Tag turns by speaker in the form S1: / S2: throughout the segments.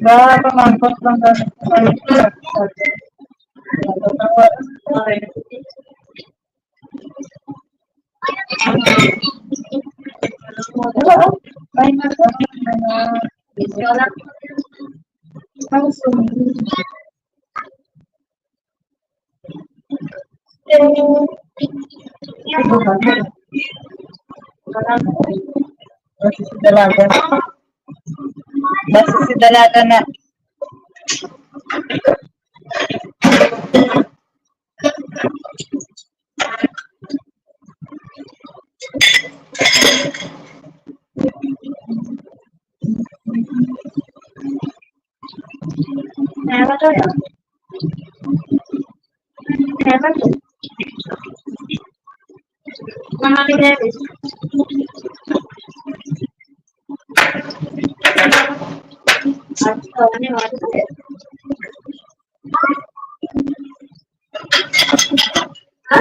S1: Wala pa mangkot lang ganit. Ay, basta si Dalaga. Basta si Dalaga na.
S2: Kenapa tuh ya? Kenapa tuh? Mama tidak bisa. Kawannya waktu itu ya.
S1: Ha?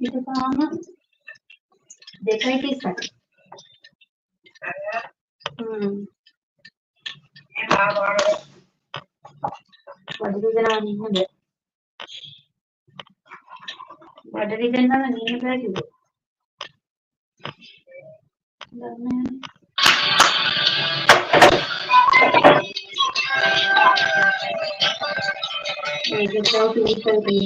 S2: Itu sama. देखा ही किस तरह बड़ी जना नहीं है बड़ी जना नहीं है बैठ ये तो ठीक कर दी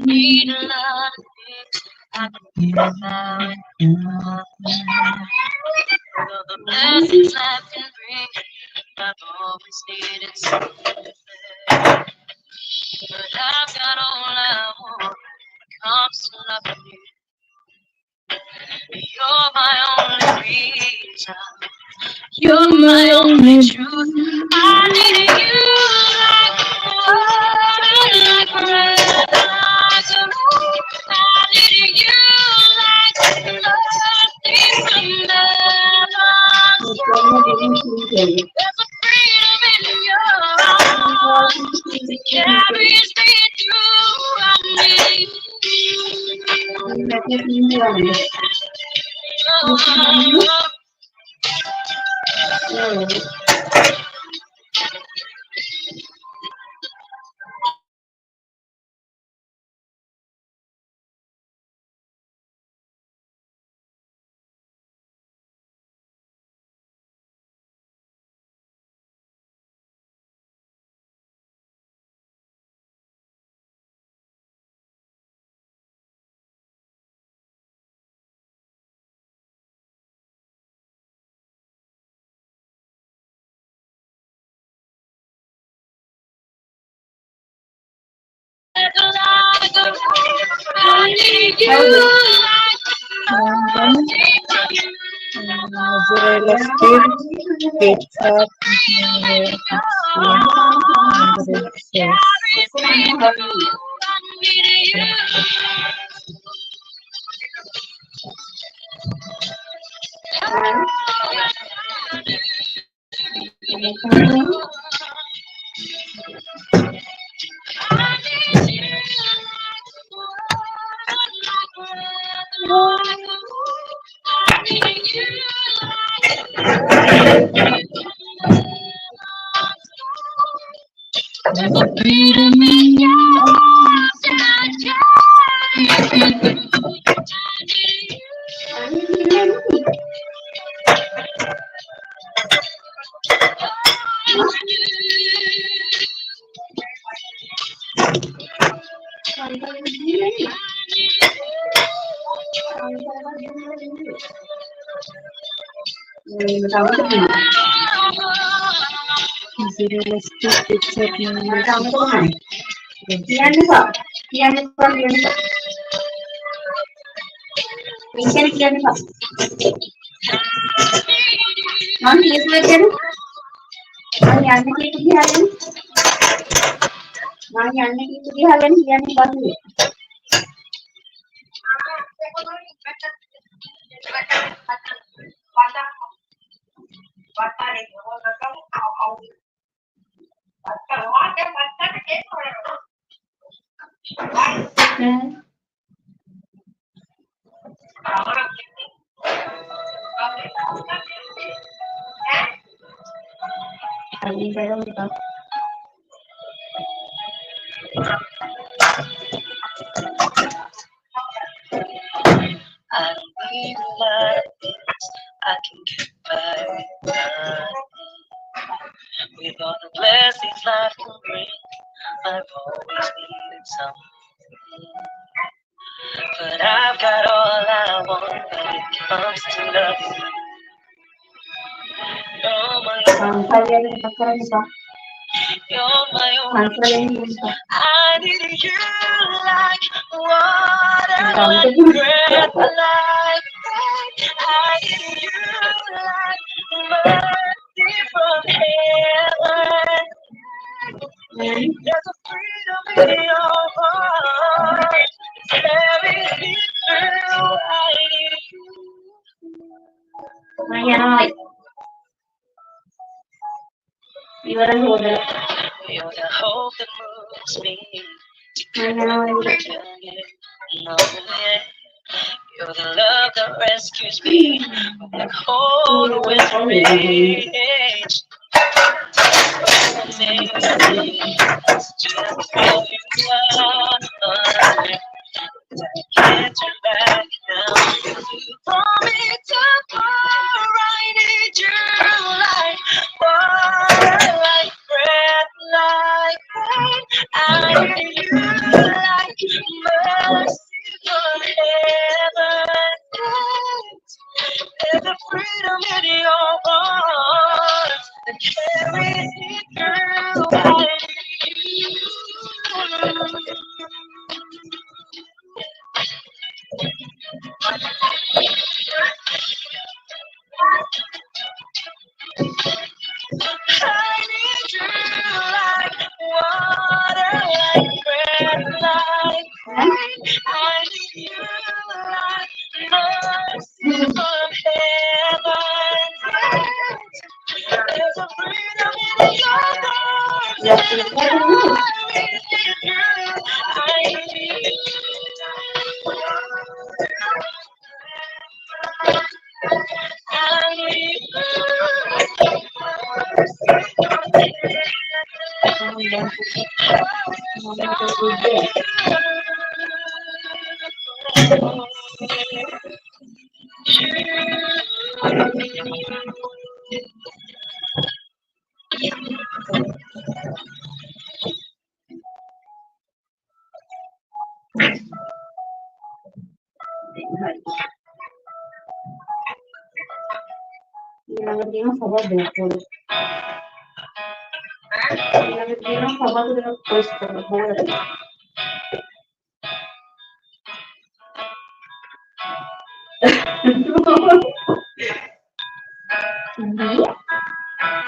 S3: Need a lot of things I can give out the blessings life can bring. I've always needed something fair, but I've got all I want when it comes to loving you. You're my only reason. You're my only truth. I need you like water, like breath, like a moon. I need you like nothing from heaven. There's a freedom in your arms that carries me through. I need you. I need you
S1: Mozzarella stick, ketchup,
S3: There's a freedom in your arms that
S1: mozzarella stick, ketchup, mayonnaise.
S2: Kian ni pak Kian ni pak Kian ni pak Mami इसमें क्या Mami आने की कुछ हाल नहीं Mami आने की कुछ हाल नहीं Kian ni pak ni अभी करो बताओ
S3: I don't need a lot of things I can get by with nothing. With all the blessings life can bring, I've always needed something. But I've got all I want when it comes to loving you. You're my
S2: kalian yang pakai ni pak
S3: You're my only
S2: kalian yang pak
S3: I need you like water, like breath, like light. I need you like mercy from heaven. There's a freedom in your heart. Very through
S2: Mañana ಇವರಲ್ಲಿ ಹೋದ್ರೆ
S3: You're the hope that moves me.
S2: mañana ಹೋದ್ರೆ
S3: No, yeah. You're the love that rescues me from the cold winter rage. Just where you are. Can't turn back now. You told me to pour. I need your light, water like breath, like rain. I need you like mercy from heaven. There's a freedom in your arms that carries me through. I need you like water, like breath, like rain. I need you like mercy from heaven. There's a freedom in your arms that carries me through. I need
S2: Nagtilang sabado ko. Nagtilang sabado na first ko.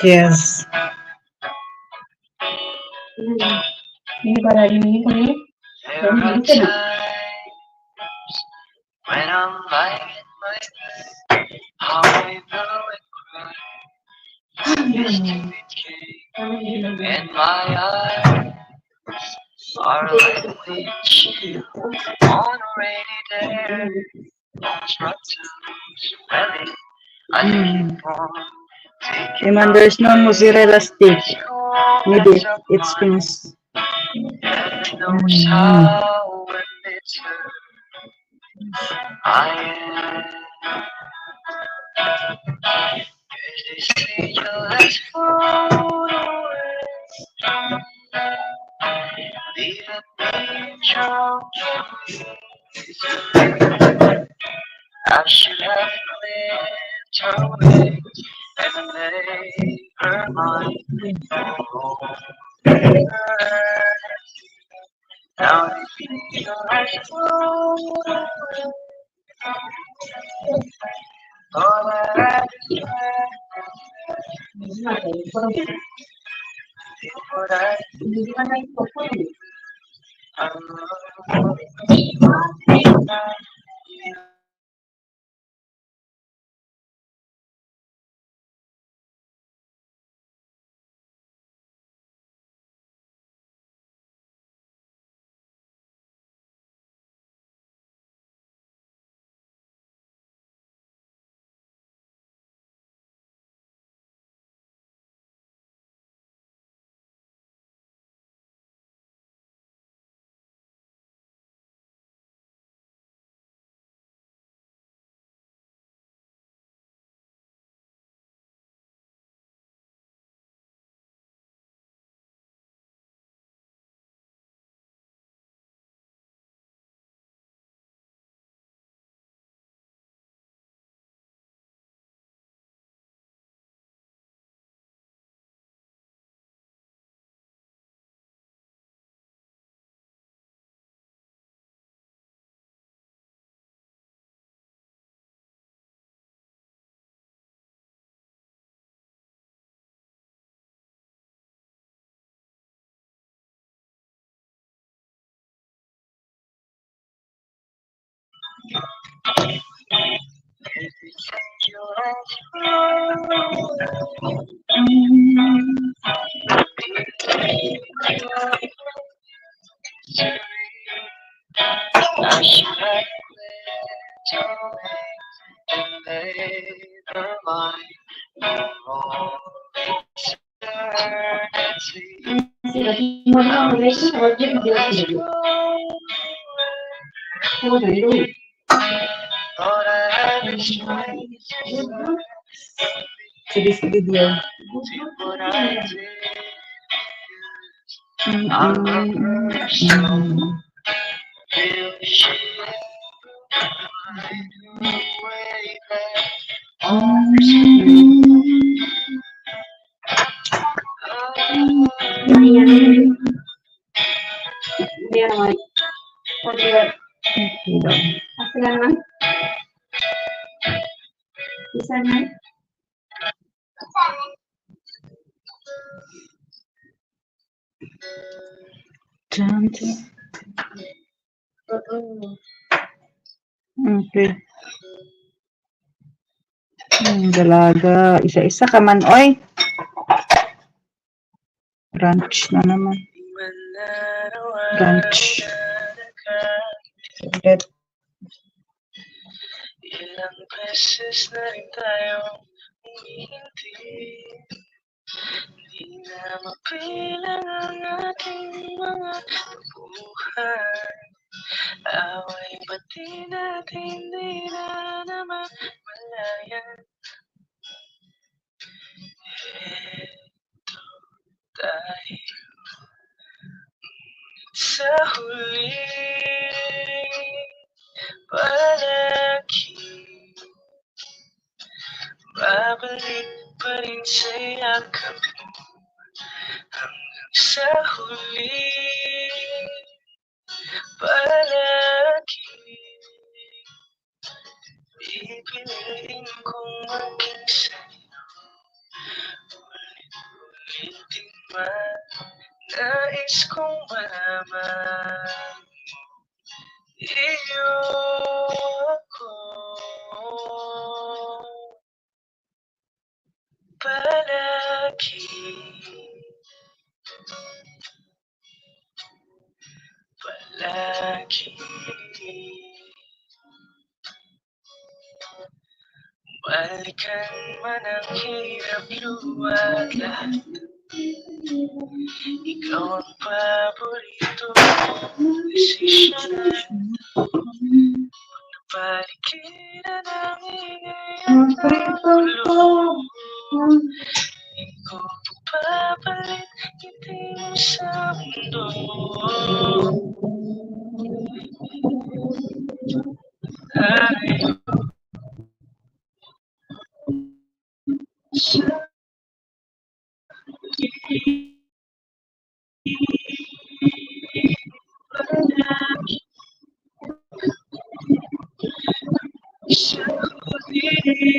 S1: Yes.
S2: Ini para ini ko ni.
S3: There are times when I'm lying in my bed, I know it cry. And my eyes are like windshield on a rainy day. Struck to smelling, I keep on taking
S1: Iman, there's no mozzarella stick. Maybe it's finished.
S3: knows how when it's I am. They say you let float away, leaving me drunk. I should have cleared her way and made her mine. Now you feel like float away. All that I what I
S1: Sa this video.
S2: Hindi naman. Kasi naman. Isa na.
S1: Okay. Dalaga. Isa-isa ka man, oy. Ranch na naman. Ranch. Ulit.
S3: Ilang beses na rin tayong humihintay. Di na mapilang ang ating mga buhay. Away ba't di natin di na naman malayan? Eto tayo sa huli. Palagi babalik pa rin sa yakap mo hanggang sa huli. Palagi pipiliin kong maging sa'yo. Ulit-ulitin man nais kong malaman iyo ako. Palagi balikan man ang hirap luwag lahat. Ikaw ang paborito kong desisyonan. Palikiran ang ingay at gulo. Di ko papapalit ngiti mo sa mundo. Tayo sa palagi sa huli.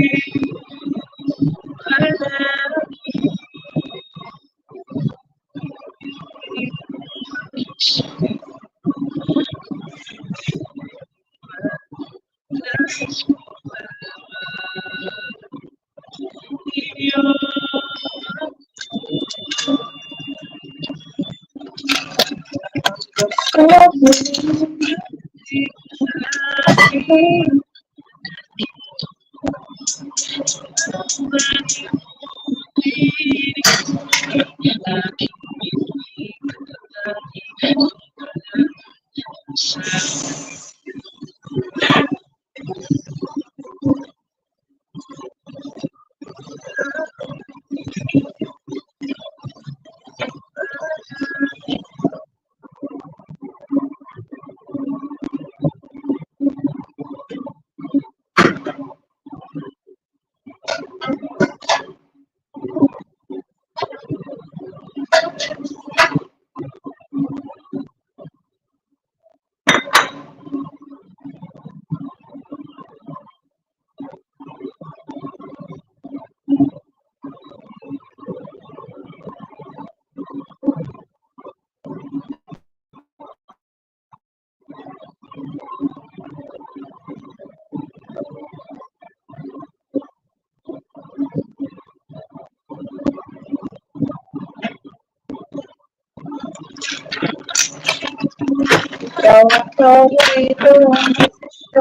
S1: Bawat paborito ang gusto.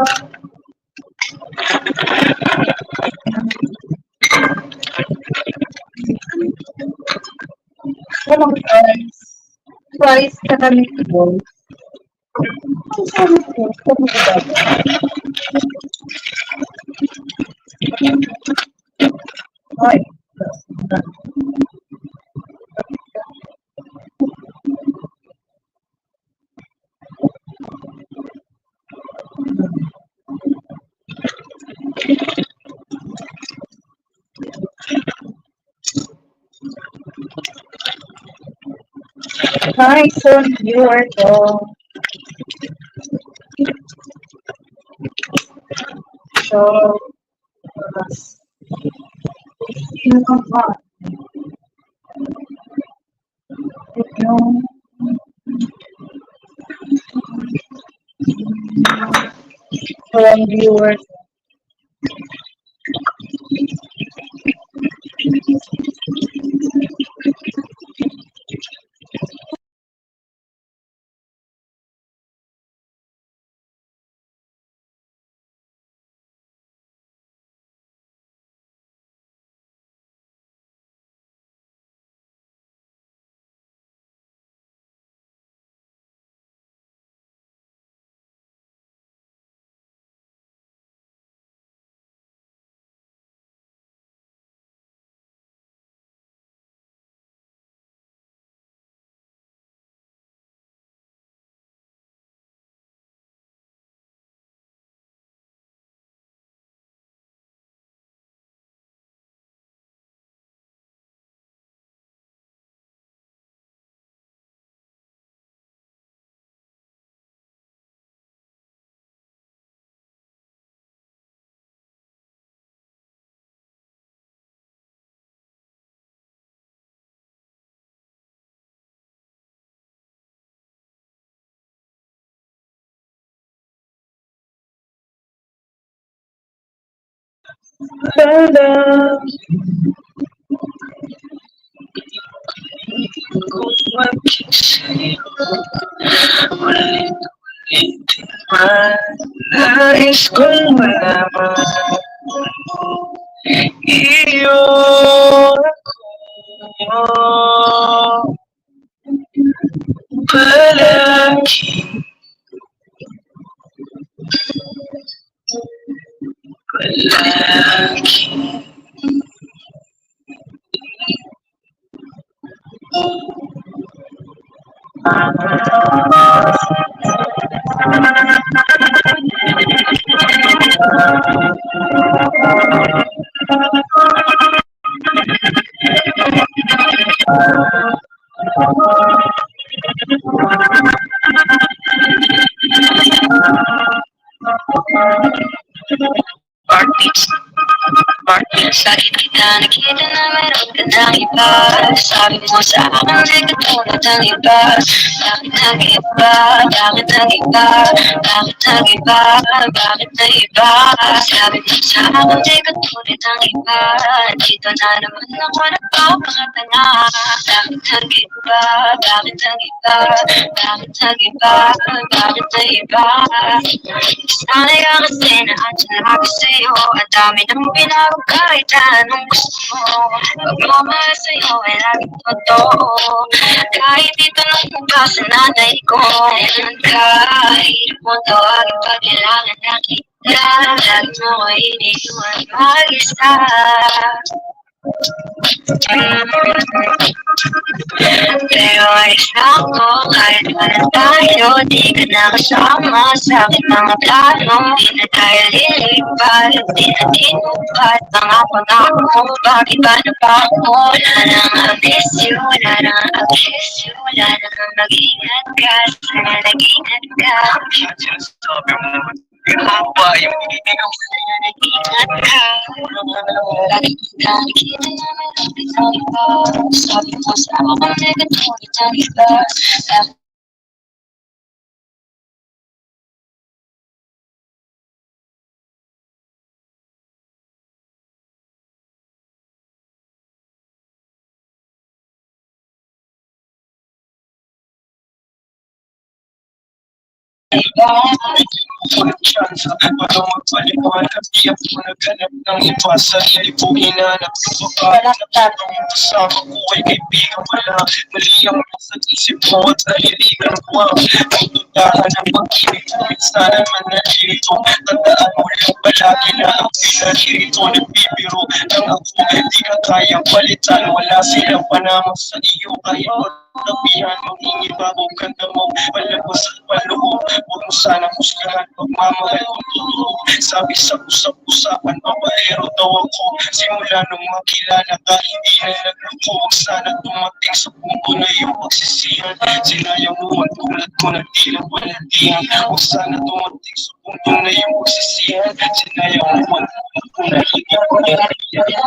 S1: Walang price. Price ka na nito. Sabi ko, sabi ko ba? Ay. Hi, son, you are go. So, sino ka ba? Yung walang viewers. Tada!
S3: Kung mag-isip, ulit-ulitin man, nais kong malaman, iyon ako palagi, palagi. Heartbeats. Sakit kita nakita na meron ka ng iba. Sabi mo sa akin ay katulad ng iba. Bakit nag-iba? Bakit nag-iba? Bakit nag-iba? Bakit nag-iba? Sabi mo sa akin ay katulad ng iba. Dito na naman ako nagpapakatanga. Bakit nag-iba? Bakit nag-iba? Bakit nag-iba? Bakit nag-iba? Sana'y ako kasi na andyan ako sa'yo. Ang dami ng binago kahit anong gusto mo. Pagmamahal sa'yo ay laging totoo. Kahit dito lang mukha sa nanay ko. Kailan ka, hirap mo tawagin pag kailangan nakita. Lagi mo ko iniiwan mag-isa. Pero ayos lang ko kahit wala tayo. Di ka nakasama sa aking mga plano. Di na tayo lilipat at di na tinupat. Pangako na ako, bakit ba na pa ako? Wala nang I miss you, wala nang I kiss you. Wala nang mag-ingat ka, sana nag-ingat ka. Sabi mo haba yung inigaw. Sana nag-ingat ka. Lagi kita nakita na meron kitang iba. Sabi mo sa akin ay katulad ng iba. Walang chance para magpaliwanag. Di ako naghanap ng iba. Sarili ko hinanap. Yung babae na ang kasama ko ay kaibigan wala. Mali ang nasa isip ko at naliligan ko ang pagtutahan ng pag-ibig ko. Minsan naman nalilito. Tandaan mo lang palagi na ang pinalilito. Nagbibiro lang ako. Di ka kayang palitan. Wala silang panamang sa iyo. Kaya pagkapihan mo ingibabaw ganda mo. Palabas at paloob. Huwag mo sanang husgahan pagmamahal kong totoo. Sabi sa usap-usapan, babaero daw ako. Simula nung makilala ka, hindi na nagloko. Huwag sana dumating sa punto na iyong pagsisihan. Sinayang mo ang tulad ko na tila walang diyan. Huwag sana dumating sa punto na iyong pagsisihan. Sinayang mo ang tulad ko na tila walang diyan.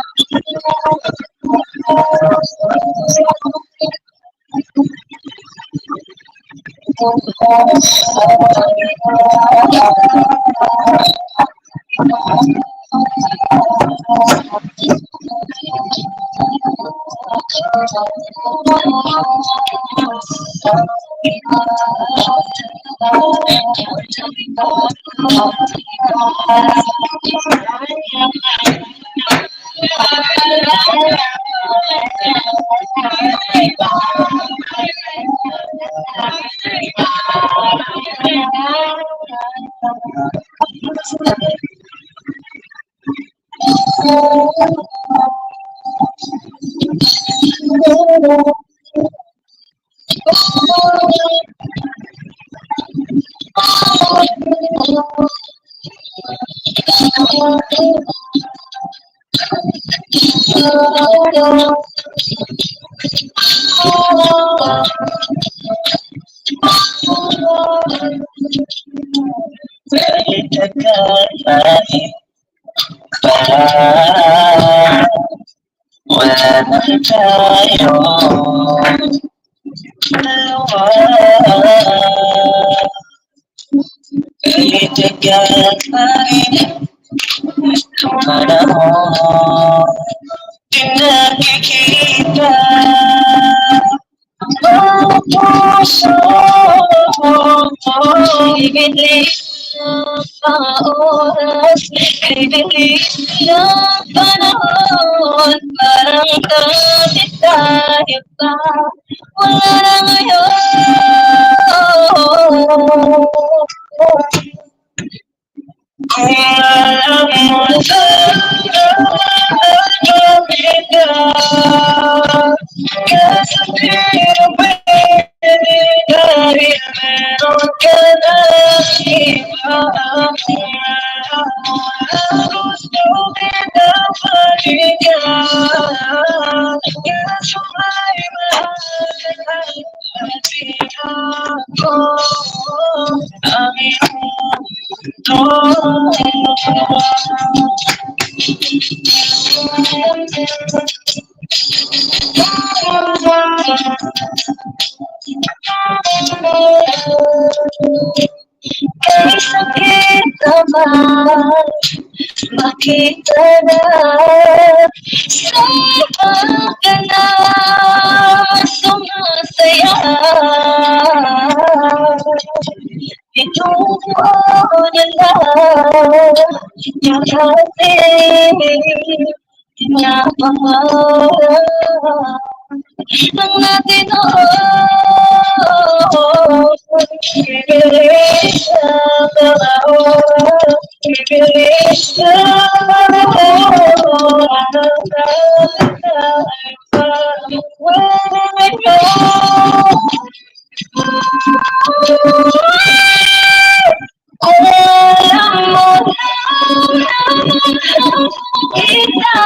S4: Makita na sa ka na sumasaya. Ituon na lang yung ating na pangarap ang natin ibigay sa mga oras, ibigay sa mga oras where I go. Alam mo kita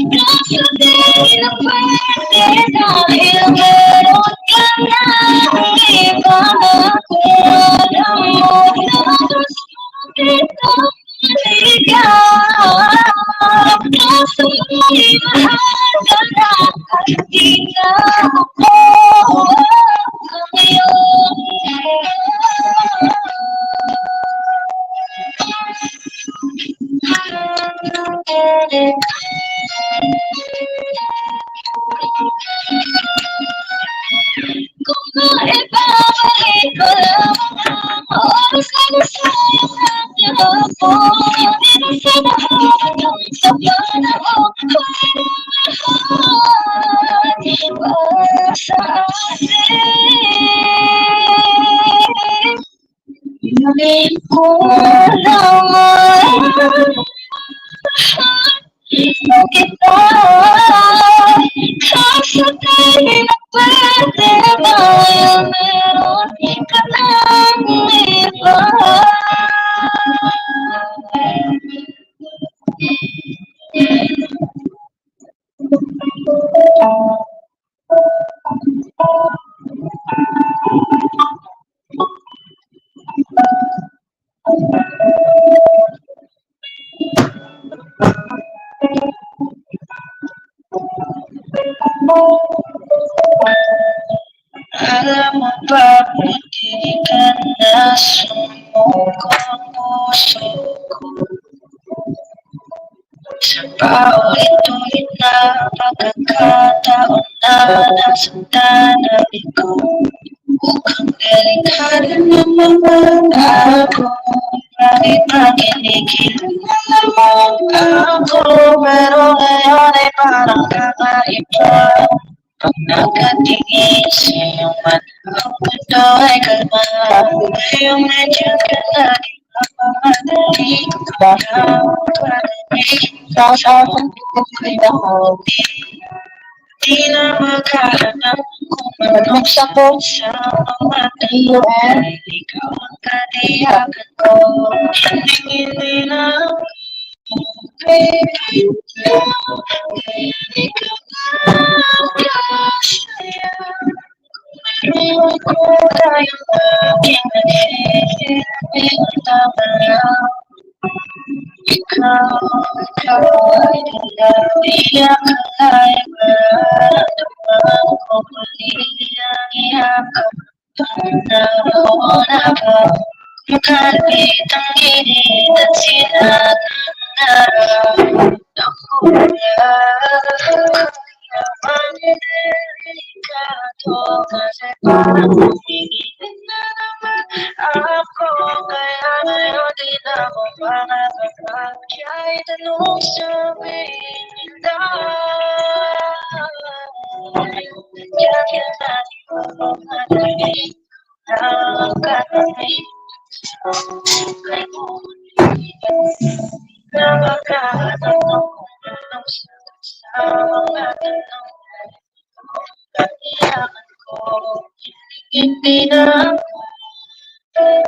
S4: kasi di na pwede dahil meron ka na iba. Alam mo na gusto kita ikaw kasi may mahal ka na at di na ako ngayon. ibabalik ko lamang ang oras na nasayang natin ako. Dito sa lahat, sa panahon, para sa atin. Hindi ko naman gusto kita, kaso di na pwede dahil meron ka ng iba.
S3: Alam mo ba hindi ka na sumuko ang puso ko? Sa paulit-ulit na pagkakataon na nasaktan ang ikaw. Mukhang delikado naman ako. Bakit ba kinikilala mo ako? Pero ngayon ay parang kakaiba. Pag nakatingin sa'yo man, ang mundo ay kalma. Ngayong nandiyan ka na, di ba mamadali? Sa akong ko'y nahuli. Di na maghahanap kung anong sakot sa mga tayo ay ikaw ang katiyakan ko. Hindi na baby, ikaw magkasaya. Meron ko tayong aking nagsisipin tama lang. Ikaw ay tila di akalain maramdaman ko muli ang iyakap. Panahon na ba makalapit ang init at sinangarap ako yaman delikado kasi parang humigit na naman ako kaya ngayon di na ako makakapag kahit anong sabihin nila. Kaya natin mamadali ang katabi kay na magkahanap ng kung anong sagot sa mga tanong katiyakan ko. Hindi na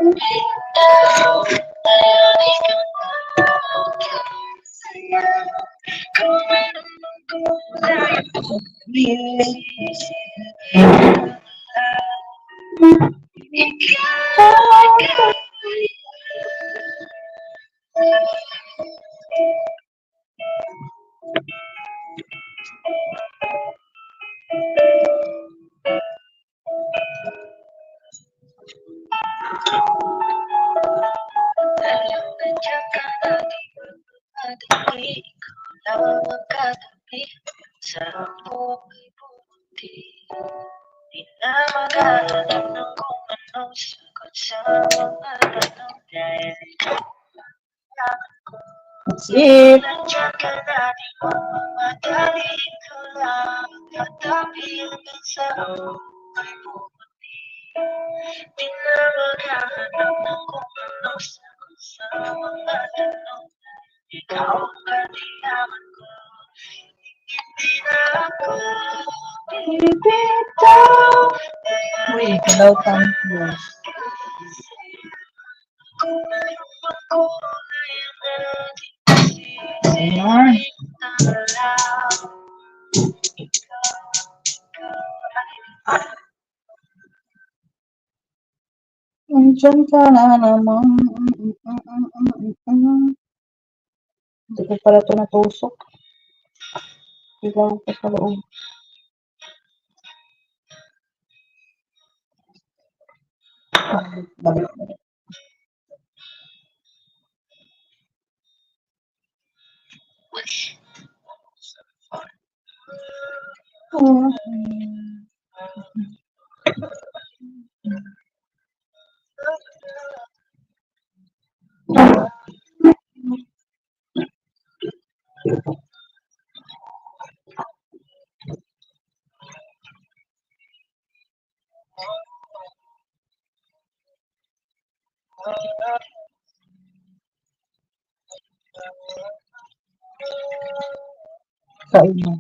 S3: bitaw, ngayon ikaw na saya. Kung meron mang kulay, ikaw. Alam nandiyan ka na, di ba mamadali? Ikaw lang magkatabi sa buhay buti. Di na maghahanap ng kung anong sagot sa mga tanong dahil ikaw kailangan ko.
S1: That's it.
S3: Nandiyan ka na, di ba mamadali? Ikaw lang magkatabi hanggang sa buhay buti. Di na maghahanap ng kung anong sagot sa mga tanong dahil ikaw ang kailangan ko. Hindi na ako bibitaw.
S1: Uy, hello, thank you.
S3: Kung mayroong mang kulay ang ating
S1: Ayan.
S3: lang. Ikaw ay
S1: Nandiyan ka na naman. Hindi ko pala ito natusok. Ilaw ko sa loob. Balik.
S3: wish.
S1: Oh. Kain mo.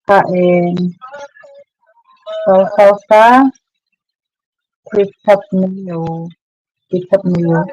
S1: Kain. Sausaw sa ketchup mayo. Ketchup mayo.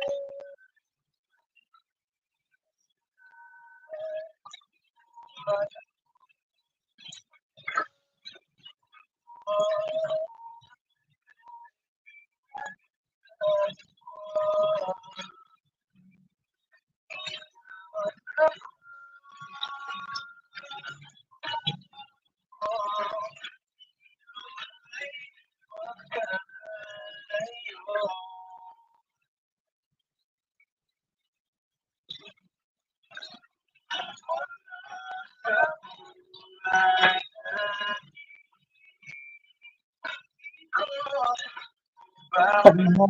S1: Sabi mo.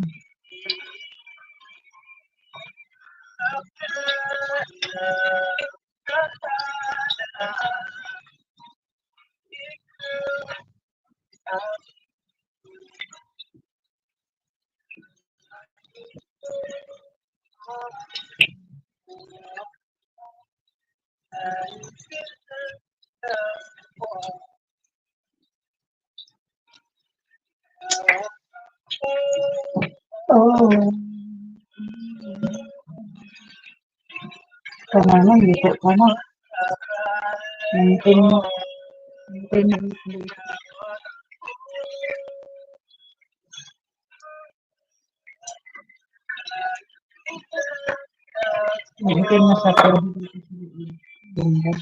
S1: Oh. Kanana, dito ka na. Maintain mo. Maintain mo. Maintain mo sa pero hindi.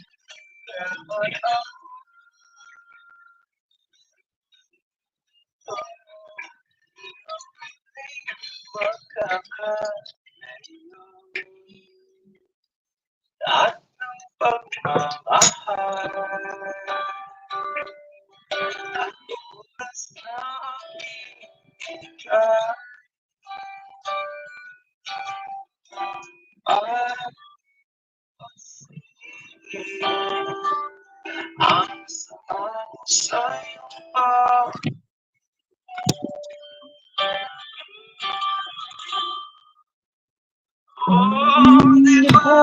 S3: At ng pagmamahal at oras na aking ikaw at ang saan sa'yo pa di ba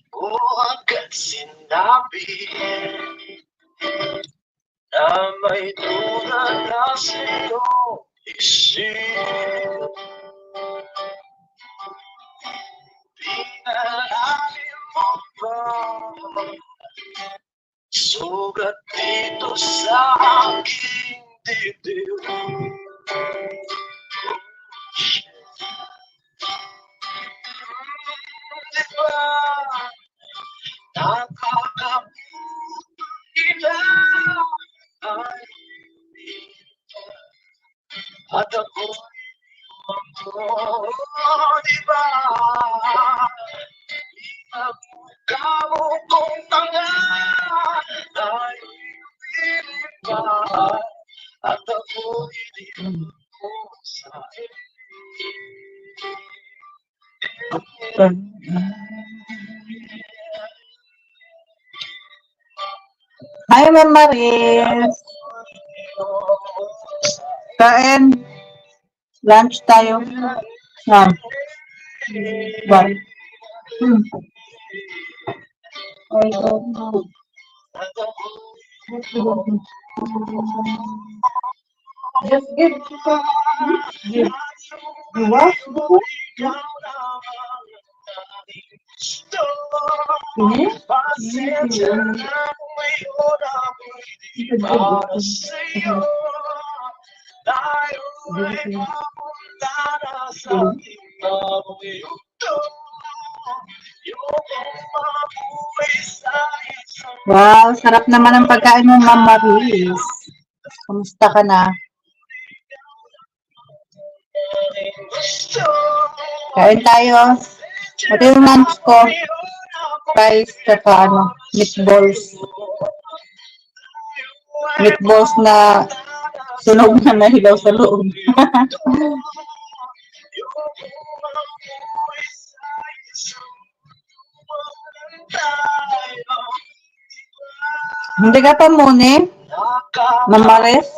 S3: ko agad sinabi na may tulad na sa'yo isip. Pinalalim mo ba sugat dito sa aking dibdib? Di ba nakakabuti na ay at ako'y di ba ikaw kong tanga ay pilit pa at ako'y di ko sa'yo.
S1: Hi, Ma'am Maris. Kain. Lunch tayo. Yan. Bye. I don't know. Just give. Give. You what? Ini? Wow, sarap naman ang pagkain mo, Ma'am Maris. Kamusta ka na? Kain tayo. Ito yung lunch ko. Rice, tsaka meatballs. Meatballs na sunog na nahilaw sa loob. Hindi ka pa muna, Ma'am Maris?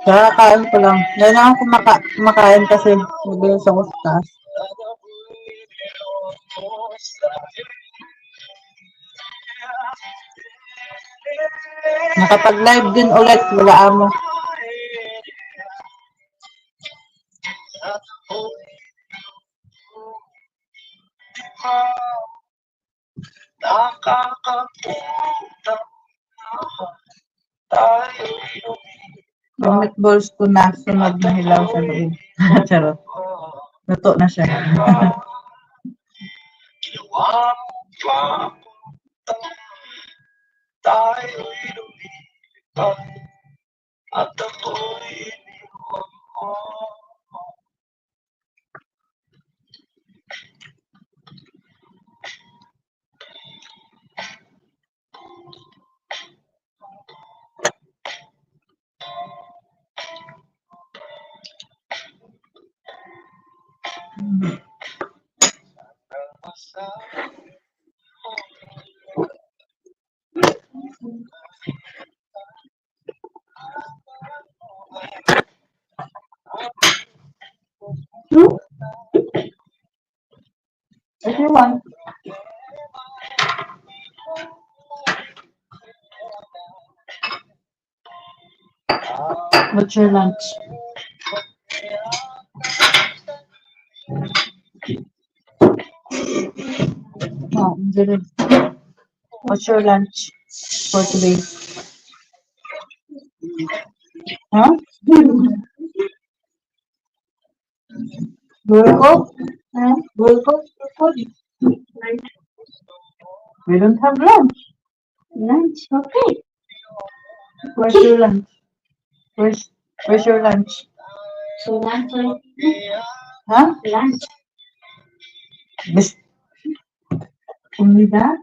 S1: Kakakain ko lang. Ngayon ako kumakain kasi mabilis ako sa taas. Nakapag-live din ulit, wala mo. Yung meatballs ko na sunog na hilaw sa loob. Charot. Luto na siya. If you want. What's your lunch? Oh, good. What's your lunch for today? Huh? Burko? Huh? Burko? We don't have lunch. Lunch? Okay. Where's your lunch? Where's your lunch?
S2: So lunch,
S1: Huh?
S2: lunch.
S1: This only that?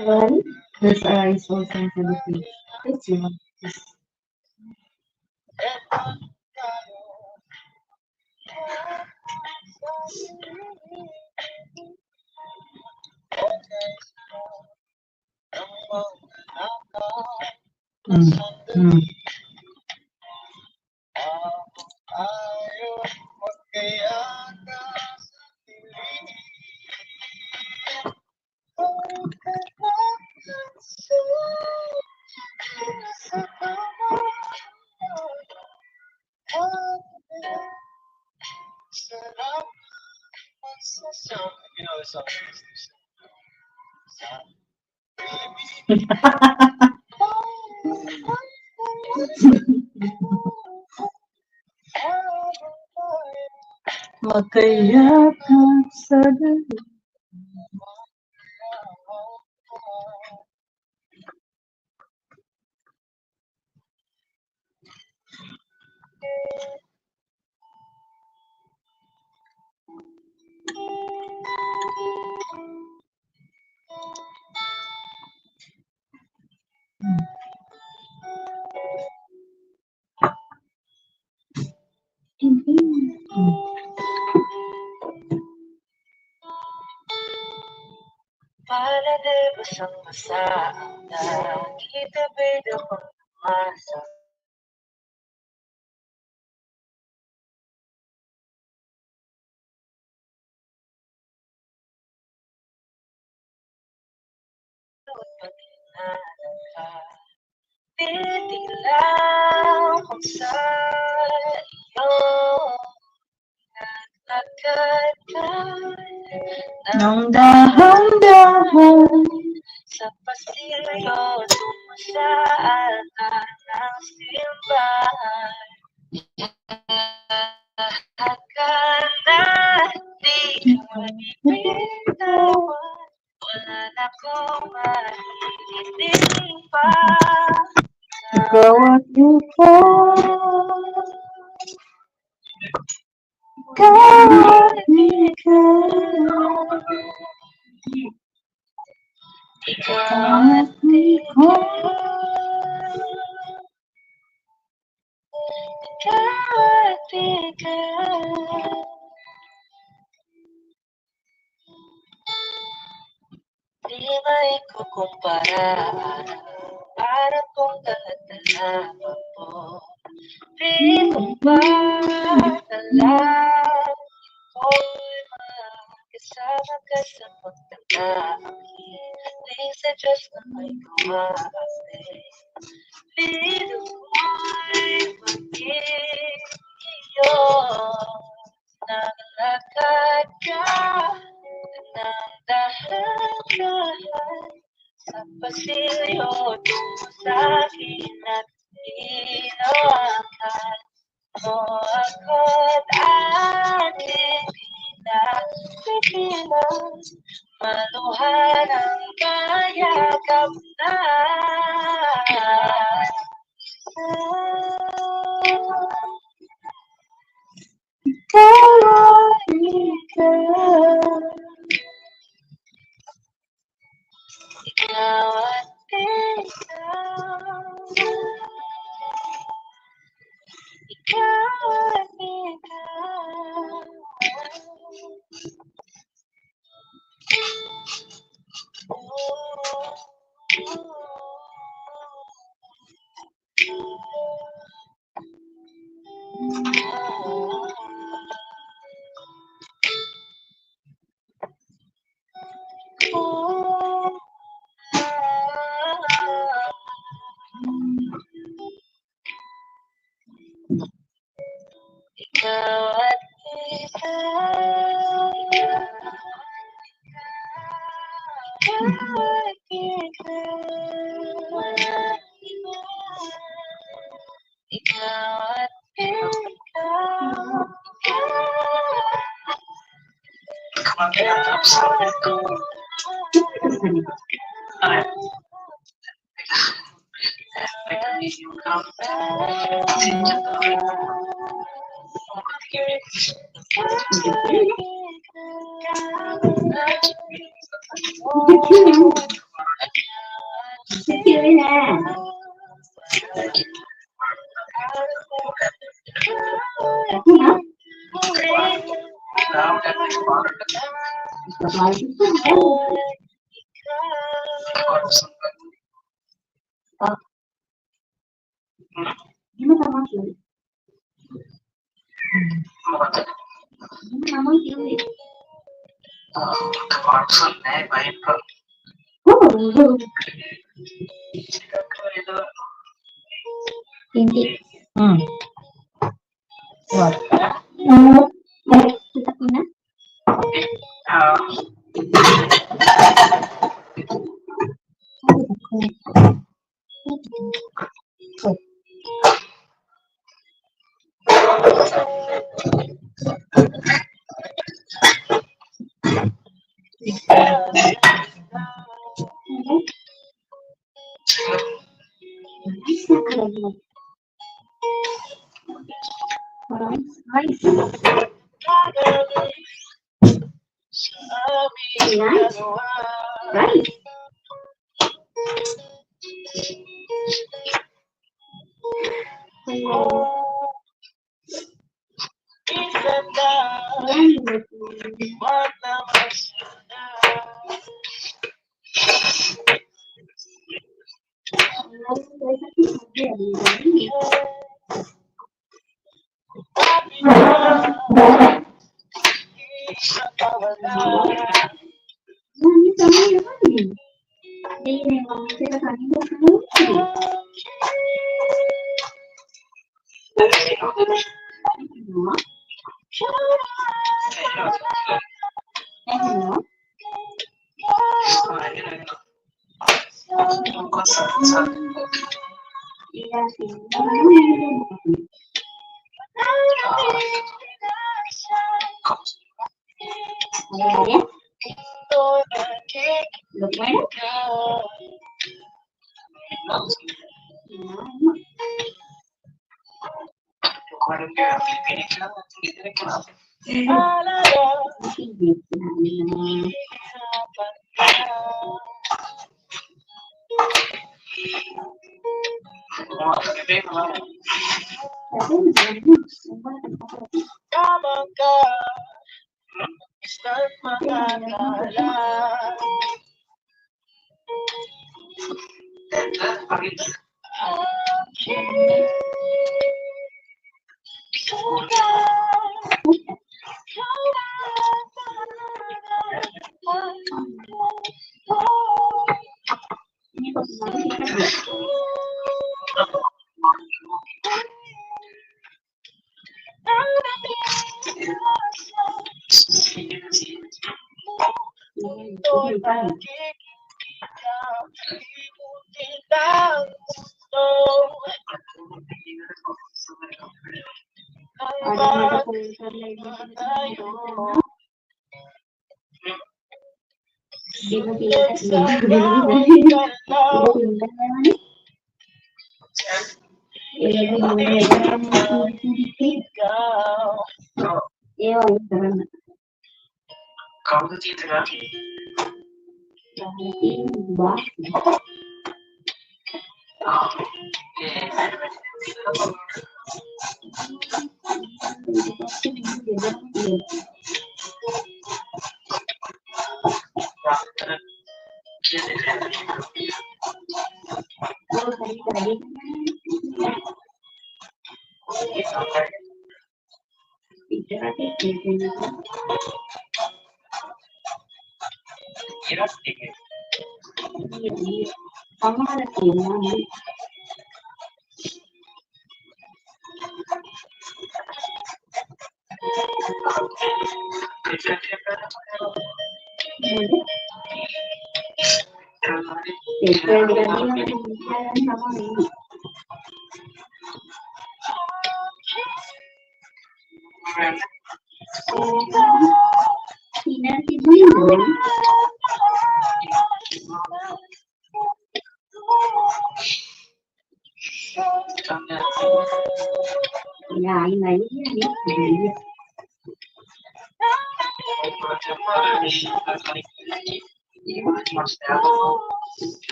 S2: Well,
S1: There's a rice also for the fish.
S2: it's
S1: You want this? Mm. Magkayakap sa dali.
S3: basang-basa ang nakitibid akong masa. Binilang kung sa iyo naglakad ka
S1: Nang dahan-dahan
S3: sa pasilyo tungo sa altar ng simbahan. Akala di ka mabibitawan, wala na akong mahihiling pa.
S1: ikaw at ikaw. Ikaw at ikaw.
S3: Ikaw at ikaw. Ikaw at ikaw. Di maikukumpara, para kung daladala mo. Ritong pagdala, ako'y makasama ka sa pagdala. Di sa Diyos na may kumakaste. Dito ko'y maging iyo. Naglakad ka ng dahan-dahan sa pasilyo tungo sa akin at hinawakan mo ako't ating pinapigilan. Maluhan ang mayakap na.
S1: Ikaw at ikaw.
S3: Ikaw at ikaw. Ikaw at ikaw. Ikaw at ikaw. Ikaw at ikaw. Ikaw at ikaw.
S2: Hindi.
S1: What?
S2: Kita ko na? Right.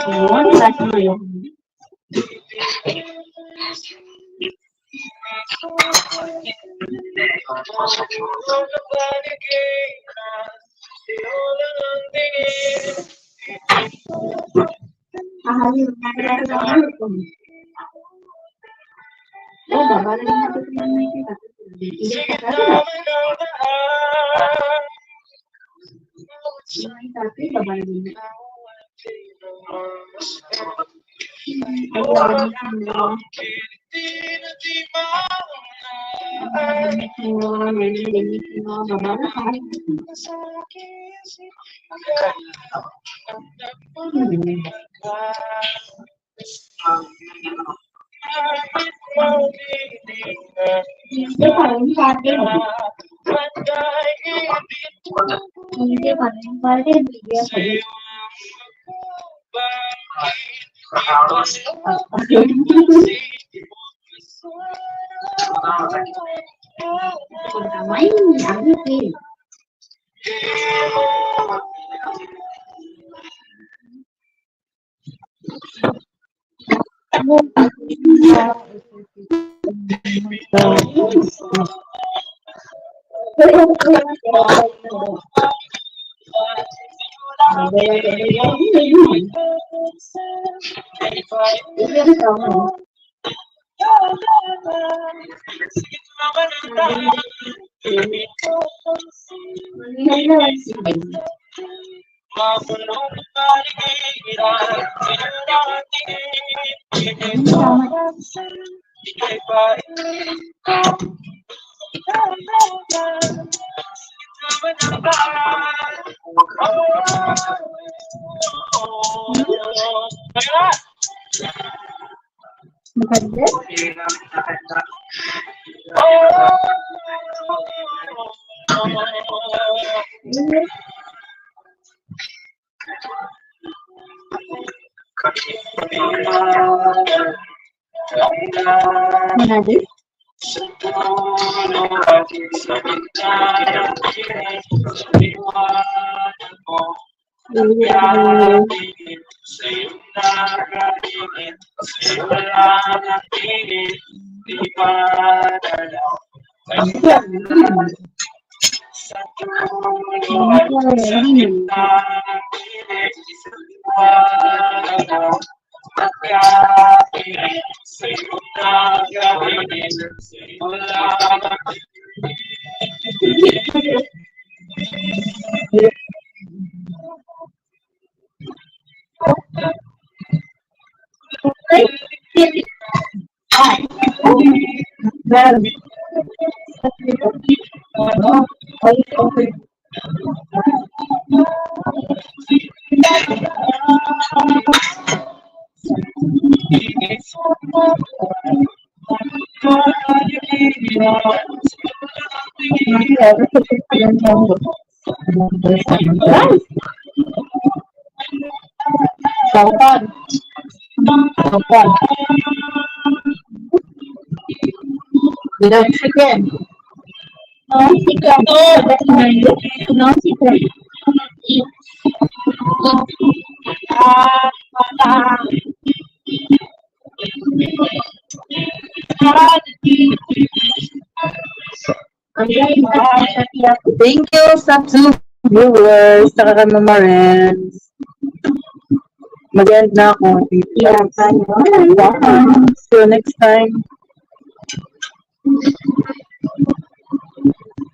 S2: Yun, last mo yun. Ahalin na oh, baba na yung natutunan na yung hindi ka tapi baba na yung
S1: Without chicken.
S4: No secret. No secret.
S1: Thank you sa 2 viewers. Saka ka Marens. Mag-end na ako.
S4: Yeah,
S1: See you next time.